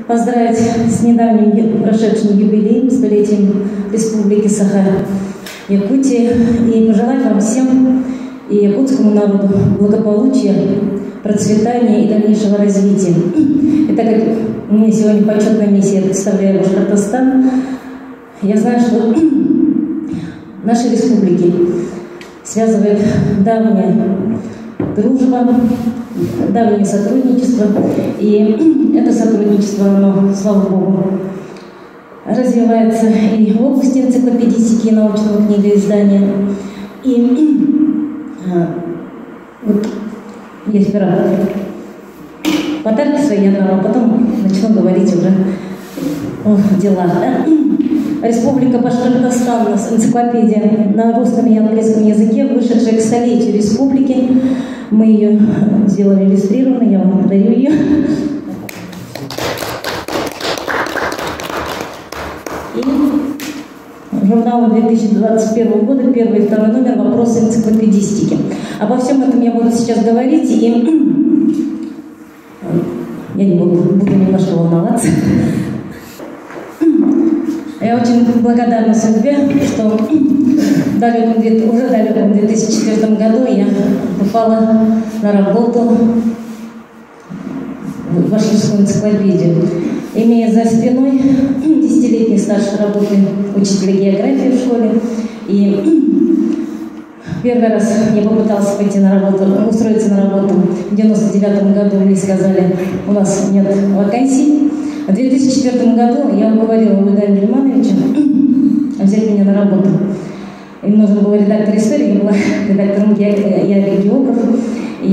поздравить с недавним прошедшим юбилеем, столетием Республики Саха-Якутия, и пожелать вам всем и якутскому народу благополучия, процветания и дальнейшего развития. И так как у меня сегодня почетная миссия, я представляю Башкортостан, я знаю, что наши республики связывает давняя дружба, давнее сотрудничество, и это сотрудничество, оно, слава Богу, развивается и в области энциклопедистики и научного книгоиздания. И вот я сперва подарки свои я дала, а потом начну говорить уже о делах. Да? Республика Башкортостан, у нас энциклопедия на русском и английском языке, вышедшая к столетию республики. Мы ее сделали иллюстрированной, я вам подарю ее. И журнал 2021 года, первый и второй номер, «Вопросы энциклопедистики». Обо всем этом я буду сейчас говорить, и я не буду немножко волноваться. Я очень благодарна судьбе, что уже далеком 2004 году я попала на работу в Башкирскую энциклопедию. Имея за спиной 10-летний стаж работы учителя географии в школе, и первый раз я попыталась пойти на работу, устроиться на работу в 1999 году, мне сказали, у нас нет вакансий. В 2004 году я уговорила Ульдана Гельмановича взять меня на работу. Им нужен был редактор истории, я была редактором, я географ, и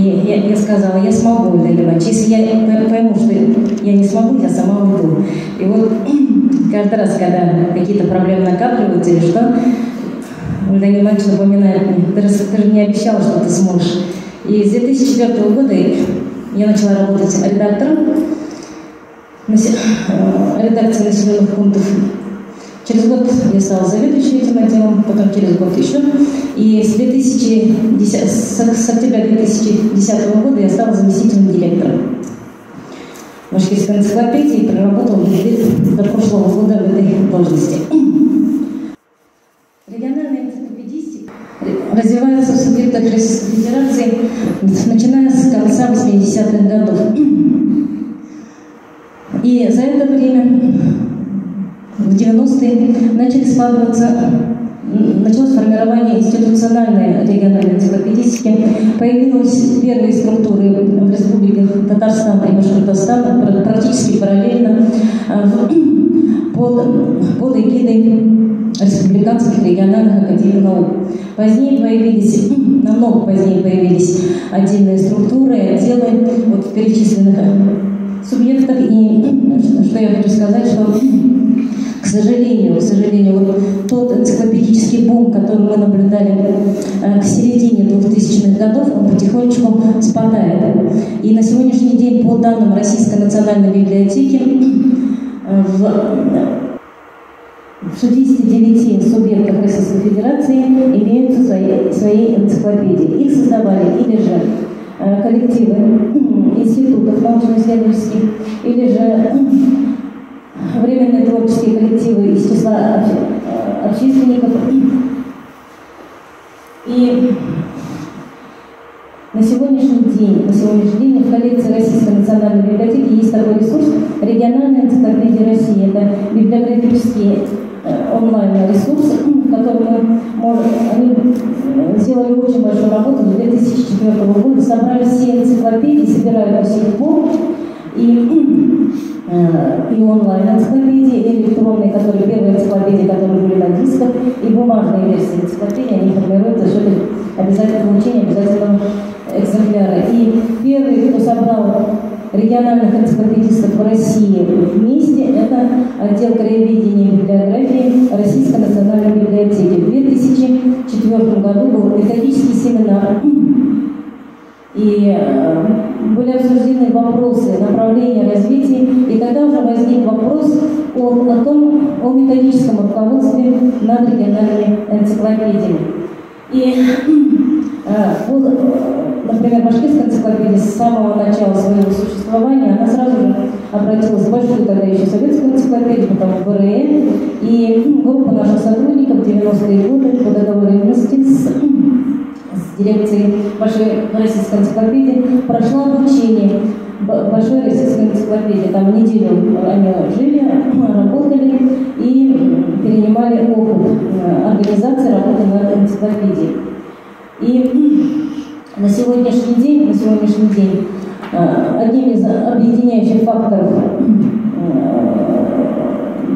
я сказала, я смогу, Ульдан Гельманович, если я пойму, что я не смогу, я сама уйду. И вот каждый раз, когда какие-то проблемы накапливаются или что, Ульдан Гельманович напоминает мне, ты же мне обещала, что ты сможешь. И с 2004 года я начала работать редактором редакции населенных пунктов. Через год я стала заведующей этим отделом, потом через год еще. И с октября 2010 года я стала заместителем директора Башкирской энциклопедии и проработала до прошлого года в этой должности. Региональная энциклопедистика развивается в субъектах Российской Федерации, начиная с конца 80-х годов. И за это время, в 90-е, началось формирование институциональной региональной энциклопедистики, появились первые структуры в республиках Татарстан и Башкортостан практически параллельно под эгидой республиканских региональных академий наук. Намного позднее появились отдельные структуры, отделы вот в перечисленных субъектах. И что я хочу сказать, что, к сожалению, вот тот энциклопедический бум, который мы наблюдали к середине 2000-х годов, он потихонечку спадает. И на сегодняшний день, по данным Российской национальной библиотеки, в 69 субъектах Российской Федерации имеются свои энциклопедии. Их создавали или же коллективы институтов научно-исследовательских, или же временные творческие коллективы из числа общественников. И на сегодняшний день в коллекции Российской национальной библиотеки есть такой ресурс «Региональная энциклопедия России». Это библиографический онлайн-ресурс, в котором они сделали очень большую работу с 2004 года, собрали все энциклопедии, собирают до сих пор, и онлайн-энциклопедии, и электронные, первые энциклопедии, которые были на дисках, и бумажные версии энциклопедии, они формируют за счет обязательного получения обязательного экземпляра. И первый, кто собрал региональных энциклопедистов в России вместе, это отдел краеведения и библиографии Российской национальной библиотеки. В 2004 году был методический семинар, и были обсуждены вопросы направления развития, и тогда уже возник вопрос о методическом руководстве над региональными энциклопедиями. И например, Башкирская энциклопедия с самого начала своего существования, она сразу же обратилась в большую тогда еще советскую энциклопедию, потом в БРЭ, и группа наших сотрудников в 90-е годы по договоренности с дирекцией Большой российской энциклопедии прошла обучение Большой российской энциклопедии. Там неделю они жили, работали и перенимали опыт организации работы над энциклопедией. И на сегодняшний день одним из объединяющих факторов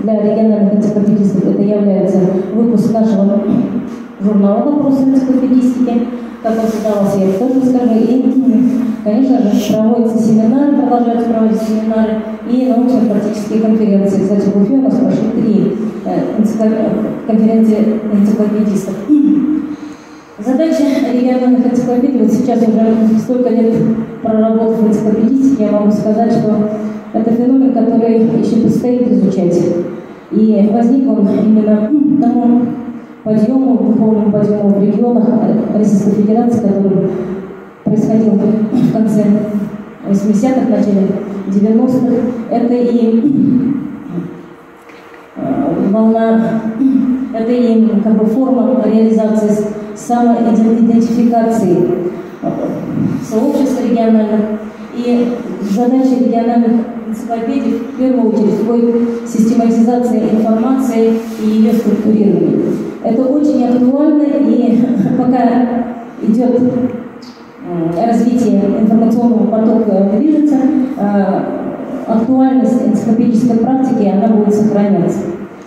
для региональных энциклопедистов это является выпуск нашего журнала «Вопросы энциклопедистики», как он создавался, я тоже скажу. И, конечно же, проводятся семинары, продолжаются проводить семинары и научно-практические конференции. Кстати, в Уфе у нас прошли 3 конференции энциклопедистов. Задача региональных энциклопедий, вот сейчас уже столько лет проработав в энциклопедистике, я могу сказать, что это феномен, который еще предстоит изучать. И возник он именно тому духовному подъему в регионах Российской Федерации, который происходил в конце 80-х, начале 90-х. Это и волна, это и как бы форма реализации самоидентификации сообществ региональных. И задача региональных энциклопедий в первую очередь входит систематизация информации и ее структурирование. Это очень актуально, и пока идет развитие информационного потока движется, актуальность энциклопедической практики она будет сохраняться.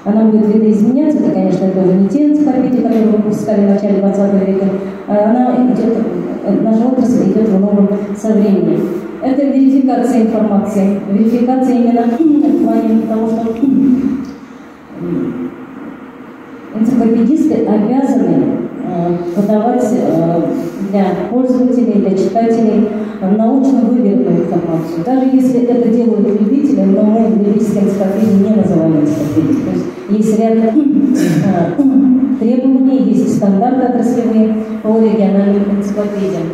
Она будет видоизменяться, это, конечно, это уже не те энциклопедии, которые мы выпускали в начале 20 века, она идет, наша отрасль идет в ногу со временем. Это верификация информации, верификация именно в плане того, что энциклопедисты обязаны подавать для пользователей, для читателей научно выверенную информацию. Даже если это делают любители, но мы в любительской энциклопедии не называем энциклопедией. То есть есть ряд требований, есть стандарты отраслевые по региональным энциклопедиям.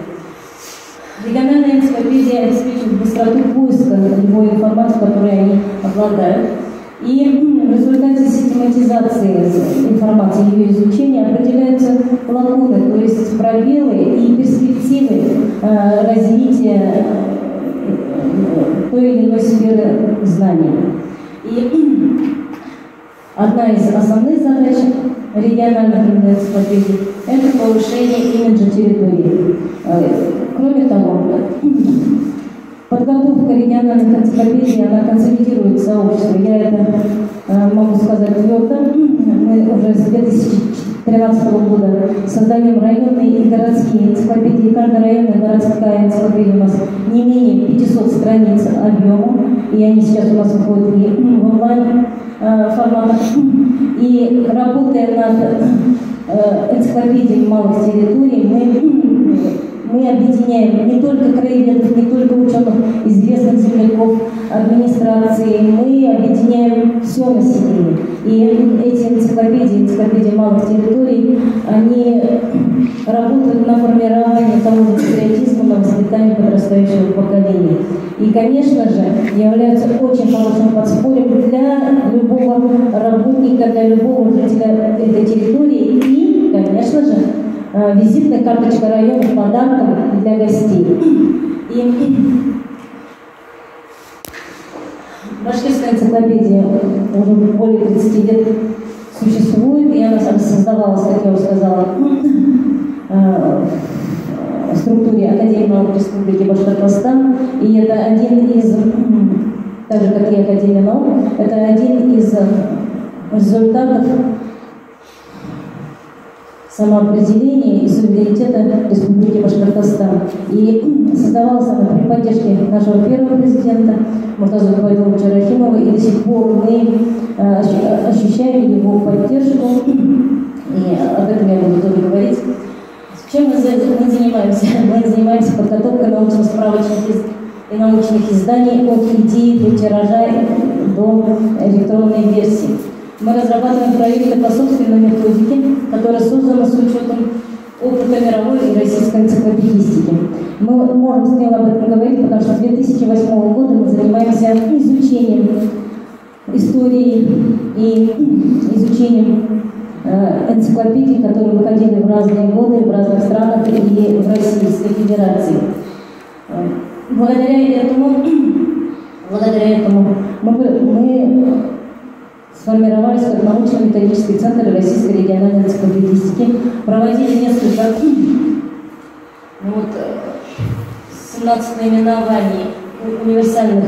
Региональная энциклопедия обеспечивает быстроту поиска любой информации, которой они обладают. И в результате систематизации информации, ее изучения определяются лакуны, то есть пробелы и перспективы развития той или иной сферы знаний. И одна из основных задач региональных энциклопедий – это повышение имиджа территории. Кроме того, подготовка региональных энциклопедий, она консолидирует сообщество. Я это могу сказать твердо. Мы уже с 2013 года создаем районные и городские энциклопедии. Каждая районная и городская энциклопедия у нас не менее 500 страниц объемом. И они сейчас у нас выходят и в онлайн форматах. И работая над энциклопедией малых территорий, мы объединяем не только краеведов, не только ученых, известных земляков, администрации, мы объединяем все население. И эти энциклопедии малых территорий, они работают на формирование того же патриотизма, на воспитание подрастающего поколения. И, конечно же, являются очень хорошим подспорьем для любого работника, для любого жителя этой территории и, конечно же, визитная карточка района подарком для гостей. И башкирская энциклопедия уже более 30 лет существует, и она создавалась, как я уже сказала, в структуре Академии наук Республики Башкортостан. И это один из, так же как и Академия наук, это один из результатов самоопределения и суверенитета Республики Башкортостан. И создавалась она при поддержке нашего первого президента Муртазы Губайдуловича Рахимова, и до сих пор мы ощущаем его поддержку, и об этом я буду тоже говорить. Чем мы занимаемся? Мы занимаемся подготовкой научно-справочных и научных изданий от идеи до тиража до электронной версии. Мы разрабатываем проекты по собственной методике, которая создана с учетом опыта мировой и российской энциклопедистики. Мы можем смело об этом говорить, потому что с 2008 года мы занимаемся изучением истории и изучением энциклопедий, которые выходили в разные годы, в разных странах и в Российской Федерации. Благодаря этому мы сформировались как научно-методический центр Российской региональной энциклопедистики, проводили несколько 17 наименований универсальных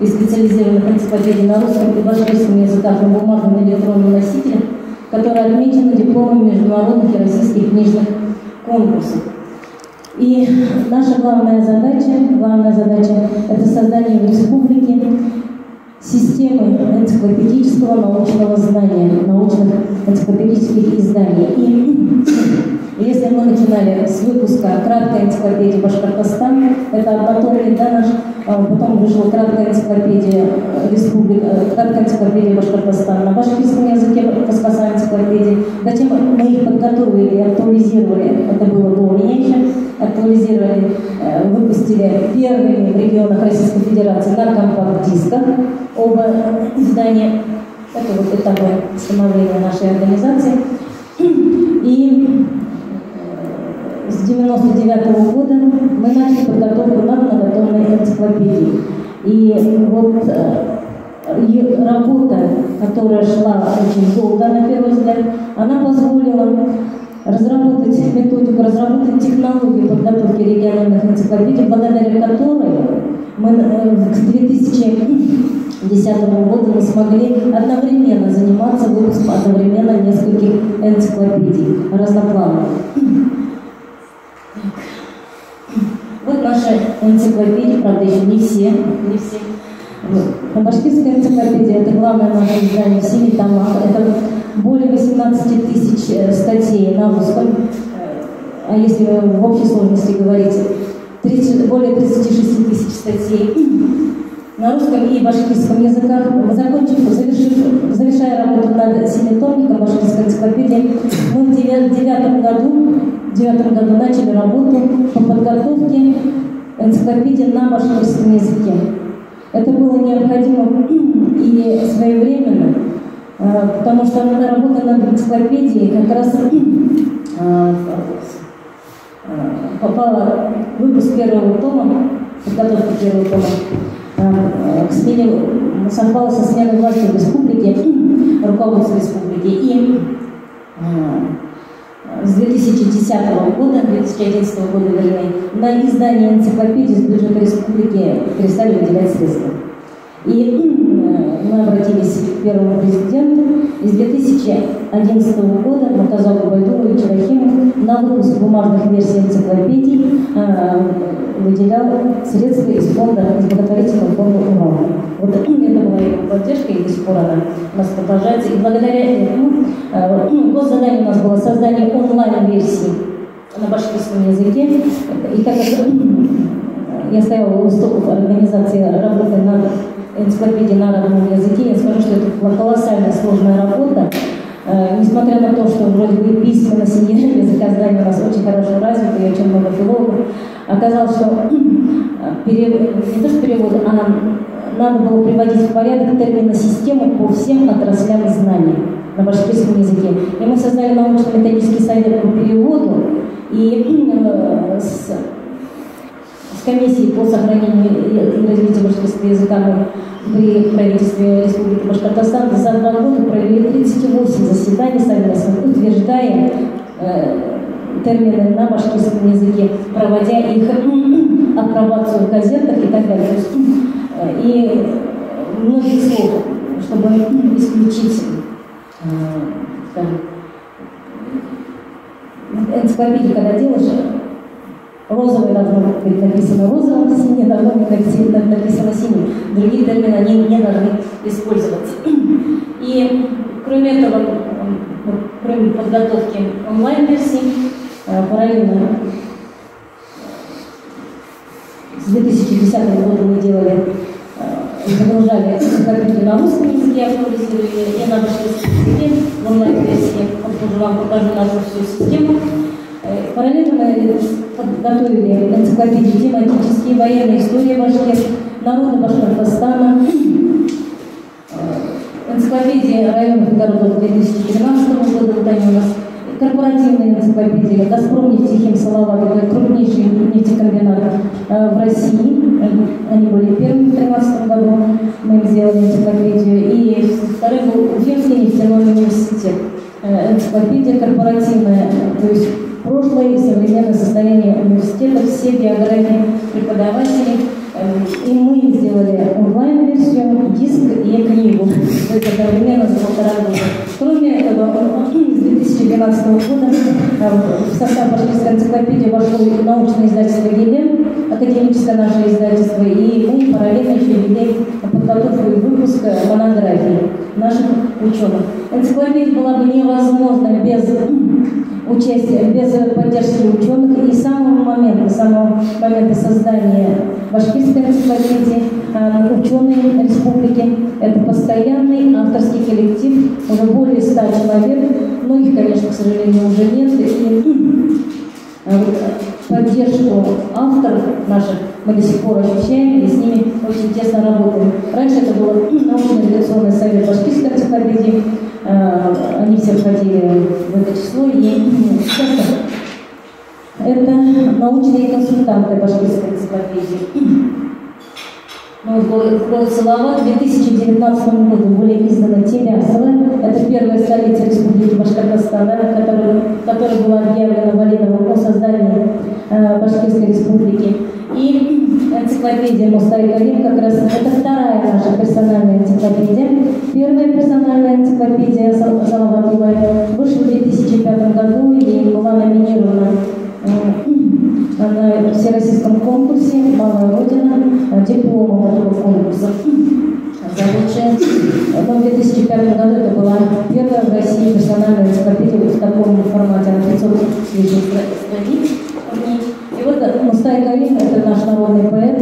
и специализированных энциклопедий на русском и башкирском языках на бумажном и электронном носителе, которые отмечены дипломом международных и российских книжных конкурсов. И наша главная задача – это создание в республике системы энциклопедического научного знания, научных энциклопедических изданий. И если мы начинали с выпуска краткой энциклопедии Башкортостана, это однотомник, да, наш, потом вышла краткая энциклопедия Башкортостана на башкирском языке, Кавказская энциклопедия. Затем мы их подготовили и актуализировали, это было до меня еще, актуализировали, выпустили первыми в регионах Российской Федерации на компакт-дисках оба издания. Это вот этапы становления нашей организации. И с 1999 года мы начали подготовку над многотомной энциклопедией. И вот работа, которая шла очень долго, на первый взгляд, она позволила разработать методику, разработать технологию подготовки региональных энциклопедий, благодаря которой мы к 2010 году мы смогли одновременно заниматься выпуском одновременно нескольких энциклопедий разноплановых. Вот наши энциклопедии, правда, еще не все. Башкирская энциклопедия – это главное наше издание в 7 томах. Это более 18 тысяч статей на русском. А если в общей сложности говорить, более 36 тысяч статей на русском и башкирском языках. Завершая работу над 7-томником башкирской энциклопедии, мы в 2009 году начали работу по подготовке энциклопедии на башкирском языке. Это было необходимо и своевременно, потому что работа над энциклопедией как раз попала в выпуск первого тома, подготовка первого тома, совпала со сменой власти в республике, руководства республики. И с 2010 года, 2011 года, вернее, на издание энциклопедии с бюджета республики перестали выделять средства. И мы обратились к первому президенту. И с 2011 года Муртазаку Байдуловичу Рахимову на выпуск бумажных версий энциклопедий выделял средства из благотворительного фонда «Урал». Вот это была его поддержка, и до сих пор она у нас продолжается. И благодаря этому госзадание у нас было создание онлайн-версии на башкирском языке. И так как я стояла у истоков организации работы над энциклопедией на родном языке, я скажу, что это была колоссальная сложная работа. Несмотря на то, что вроде бы письменность и языкознание у нас очень хорошо развито, и очень много филологов, оказалось, что не то что перевод, а надо было приводить в порядок терминосистему по всем отраслям знаний на башкирском языке. И мы создали научно-методический совет по переводу, и с комиссией по сохранению и развитию башкирского языка при правительстве Республики Башкортостан за 2 года провели 38 заседаний совместных, утверждая термины на башкирском языке, проводя их апробацию в газетах и так далее. И многих слов, чтобы исключить, скажем, энциклопедию, когда делаешь, розовый должно быть написано розовым, синий должно быть написано синим. Другие термины они не должны использоваться. И кроме этого, кроме подготовки онлайн-версий, параллельно с 2010 года мы загружали энциклопедию на русском языке, актуализировали и на башкирском языке в онлайн-версии. Вот уже вам покажу нашу всю систему. Параллельно мы подготовили энциклопедию тематические, военная история Башкир, народы Башкортостана, энциклопедия районов и городов 2013 года, вот они у нас, корпоративная энциклопедия, «Газпром нефтехим Салават», это крупнейший нефтекомбинат в России, они были первыми в 2013 году, мы им сделали энциклопедию, и второй был Уфимский нефтяной университет, энциклопедия корпоративная, то есть прошлое и современное состояние университета, все биографии преподавателей. И мы сделали онлайн-версию, диск и книгу. То есть одновременно за 1,5 года. Кроме этого, с 2012 года в состав башкирской энциклопедии вошло научное издательство «Елен», академическое наше издательство, и мы параллельно еще вели подготовку и выпуск монографий наших ученых. Энциклопедия была бы невозможна без участия, без поддержки ученых, и с самого момента создания башкирской энциклопедии ученые республики – это постоянный авторский коллектив, уже более 100 человек, но их, конечно, к сожалению, уже нет, и поддержку авторов наших мы до сих пор ощущаем и с ними очень тесно работаем. Раньше это был научно-редакционный совет башкирской энциклопедии, они все входили в это число, и сейчас это научные консультанты башкирской энциклопедии. Ну, город Салават в 2019 году были изданы Тимясово, это первая столица Республики Башкортостан, которая была объявлена Валиновым о создании Башкирской республики. И энциклопедия Мустай Карим, как раз это вторая наша персональная энциклопедия. Первая персональная энциклопедия Салаватовая вышла в 2005 году и была номинирована на всероссийском конкурсе «Малая Родина» дипломом этого конкурса за лучшее. Но в 2005 году это была первая в России персональная энциклопедия в таком формате, на 500 страниц. И вот Мустай Карим – это наш народный поэт.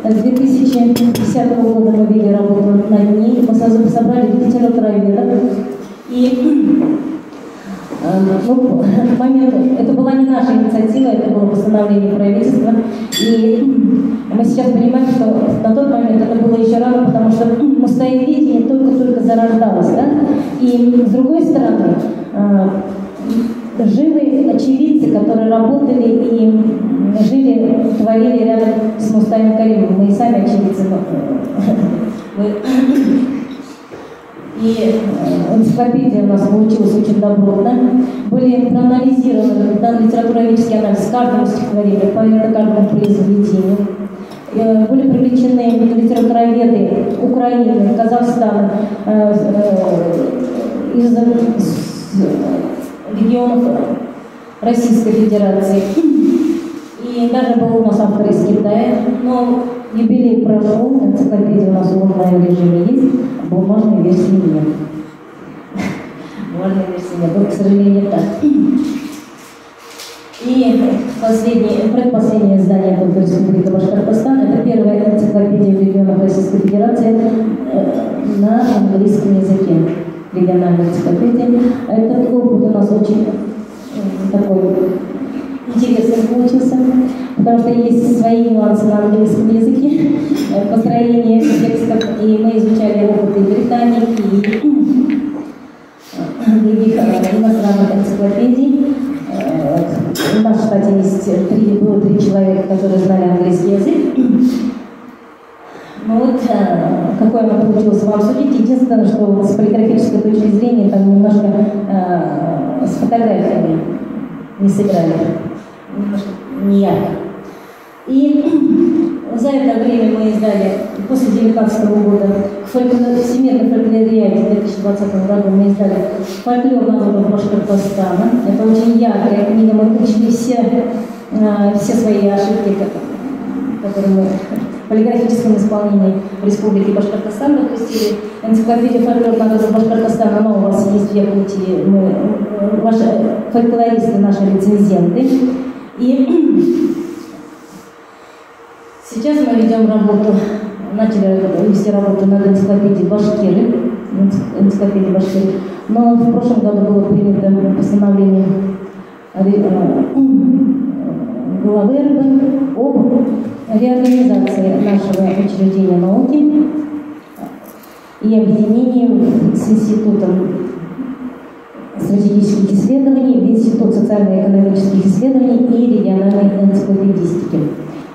С 2010 года мы вели работу над ней. Мы собрали литературоведов. И момент, это была не наша инициатива, это было постановление правительства. И мы сейчас понимаем, что на тот момент это было еще рано, потому что мустаеведение только-только зарождалось. Да? И с другой стороны, жили очевидцы, которые работали и жили, творили рядом с Мустаем Каримом. Мы и сами очевидцы. И энциклопедия у нас получилась очень добротно. Были проанализированы, дан литературоведческий анализ каждого стихотворения, поэта, каждому произведению. Были привлечены литературоведы Украины, Казахстана, из регионов Российской Федерации. И даже был у нас автор из Китая. Но юбилей прошел, энциклопедия у нас в онлайн-режиме есть, а бумажной версии нет. Бумажной версии нет, но, к сожалению, так. И предпоследнее издание только Республики Башкортостан. Это первая энциклопедия в регионах Российской Федерации на английском языке. Региональная энциклопедия. Этот опыт у нас очень такой интересный получился, потому что есть свои нюансы на английском языке, построение текстов, и мы изучали опыты Британии и других иностранных энциклопедий. У нас в штате было 3 человека, которые знали английский язык. Ну вот, какой она получилась, вам судить. Единственное, что с полиграфической точки зрения там немножко с фотографиями не сыграли, немножко не ярко. И за это время мы издали, после 2019 года, Всемирный фольклориаде в 2020 году мы издали «Фольклор народов Башкортостана». Это очень яркая книга, мы учли все свои ошибки, которые мы в полиграфическом исполнении в Республике Башкортостан допустили. Энциклопедия «Фольклор народов Башкортостана», она у вас есть в Якутии, ваши фольклористы, наши рецензенты. И сейчас мы ведем работу, начали вести работу над энциклопедией Башкиры, но в прошлом году было принято постановление главы РБ об реорганизации нашего учреждения науки и объединении с Институтом стратегических исследований в Институт социально-экономических исследований и региональной энциклопедистики.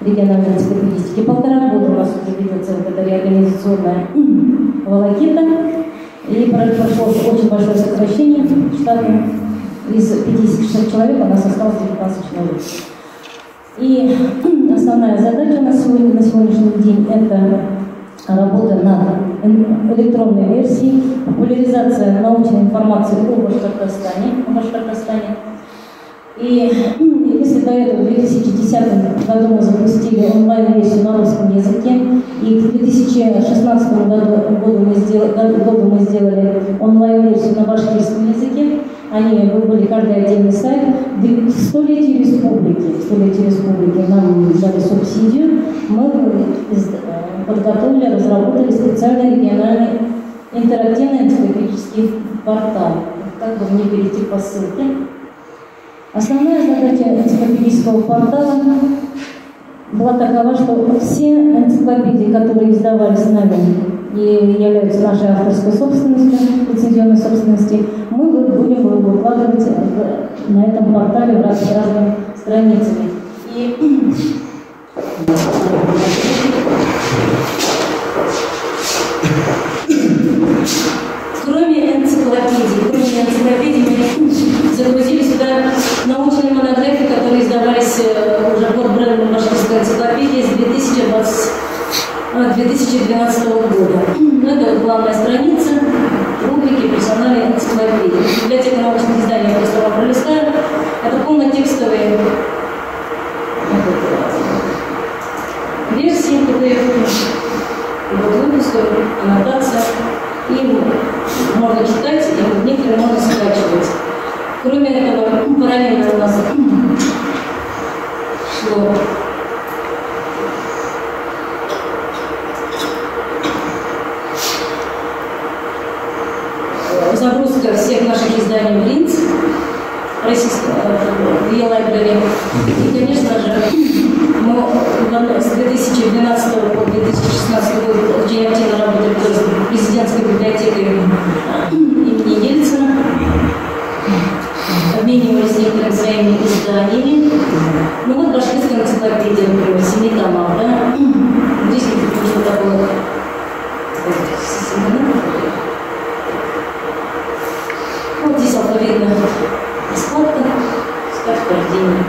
Региональной энциклопедистики. 1,5 года у нас уже ведется вот эта реорганизационная волокита, и прошло очень большое сокращение штата. Из 56 человек у нас осталось 19 человек. И основная задача на сегодняшний день – это работа над электронной версией, популяризация научной информации о Башкортостане. И если до этого в 2010 году мы запустили онлайн-версию на русском языке, и в 2016 году мы сделали онлайн-версию на башкирском языке, они выбрали каждый отдельный сайт. В столетие республики нам дали субсидию, мы подготовили, разработали специальный региональный интерактивный энциклопедический портал. Как бы мне перейти по ссылке. Основная задача энциклопедического портала была такова, что все энциклопедии, которые издавались нами и являются нашей авторской собственностью, лицензионной собственности, мы будем выкладывать на этом портале разными страницами. И кроме энциклопедий мы загрузили сюда научные монографии, которые издавались уже под брендом «Башкирская энциклопедия» с 2012 года. Это вот главная страница рубрики «Персональные энциклопедии». Библиотека научных изданий я просто вам пролистаю. Это полнотекстовые версии PDF, выпуска, аннотация. И можно читать, и некоторые можно скачивать. Кроме этого, параллельно у нас шло загрузка всех наших изданий в Линц, российского e-library. И, конечно же, мы с 2012 по 2016 год очень активно работали с президентской библиотекой имени Ельцина, обменивались некоторыми своими изданиями. Ну вот башкирская энциклопедия, например, 7 томов, да? Здесь что такое? Вот здесь алфавитная раскладка, скажет рождения,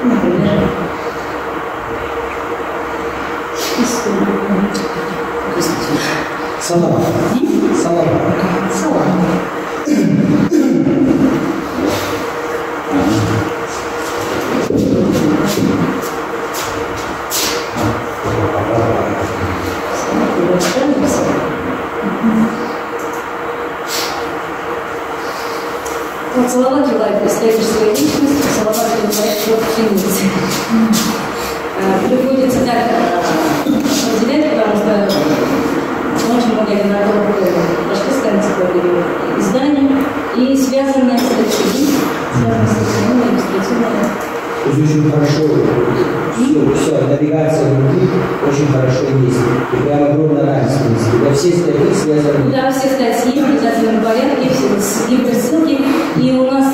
например, Салам. Вот Салават желает представить своей личности, Салават желает профессионализм. Приходится так разделять, потому что очень много одинаковых башкирской энциклопедии изданий и связанные с этим, иллюстрационные. То есть очень хорошо, все, навигация внутри очень хорошо есть. И прям огромная разница. Да, все статьи связаны. Да, все статьи в обязательном порядке, все гиперссылки. И у нас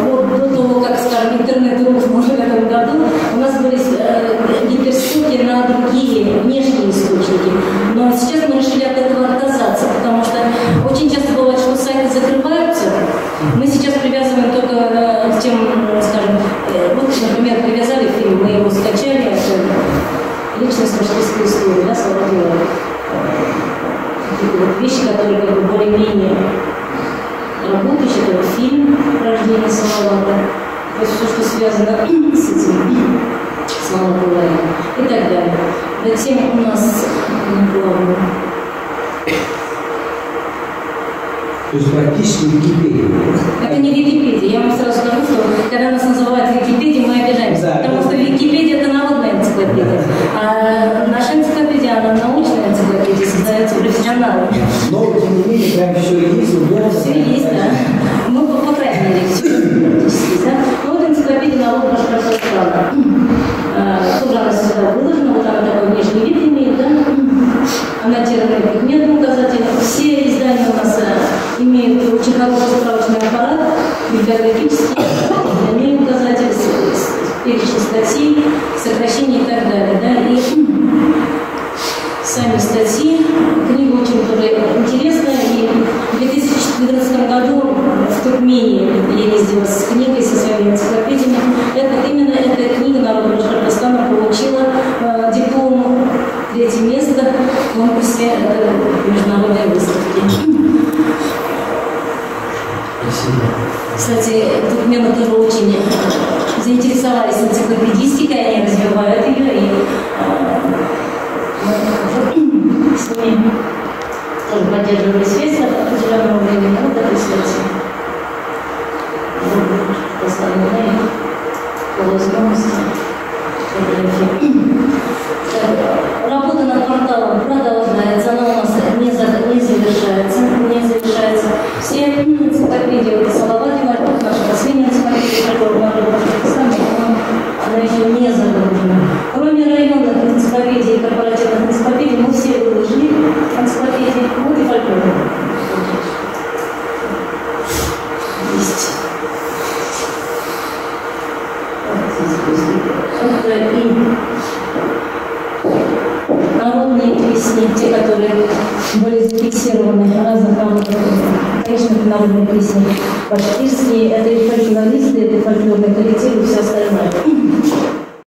вот до того, как, скажем, интернет рухнул в этом году, у нас были гиперссылки на другие внешние источники. Но сейчас мы решили от этого отказаться, потому что очень часто бывает, что сайты закрываются. Мы сейчас привязываем только к тем, скажем, вот, например, привязали фильм, мы его скачали, это личность башкирской истории, да, Соловьева. Вот вещи, которые как бы более-менее работающие, это фильм «Рождение Салавата», то есть все, что связано с этим, слава Богу, и так далее. Затем у нас главное. То есть практически Википедия. Это не Википедия. Я вам сразу скажу, что когда нас называют Википедией, мы обижаемся. Да, потому что Википедия – это народная энциклопедия. А наша энциклопедия, она научная энциклопедия, создается профессионалами. Но, тем не менее, прям все есть. Все есть, да. Ну, по крайней мере, все практически нашего склада. Тоже она всегда выложена, вот она такой внешний вид имеет, да? Аннотированный предметный указатель. Все издания у нас имеют очень хороший справочный аппарат, библиографический, имеют указатель, перечень статей, сокращения и так далее. Да? И сами статьи. Книга очень тоже интересная. И в 2014 году в Туркмении я ездила с книгой, со своими энциклопедиями. Именно эта книга народа Башкортостана получила диплом 3-е место в конкурсе международной выставки. Спасибо. Кстати, туркмены тоже очень заинтересовались энциклопедистикой, они развивают ее, и мы с ними тоже поддерживали связь на определенном времени, но вот этой связи. Остальные возможности. Работа над порталом продолжается, она у нас не завершается. Все энциклопедии Салават Димарков, наша последняя энциклопедия, которую мы Башкортостане, она еще не загружена. Кроме районных энциклопедий и корпоративных энциклопедий, мы все выложили энциклопедии, вот и фольклорные. Есть. Это и народные песни, те, которые были зафиксированы разных народов. Конечно, это народные песни башкирские, это и фольклористы, это и фольклорные коллективы, и все остальное.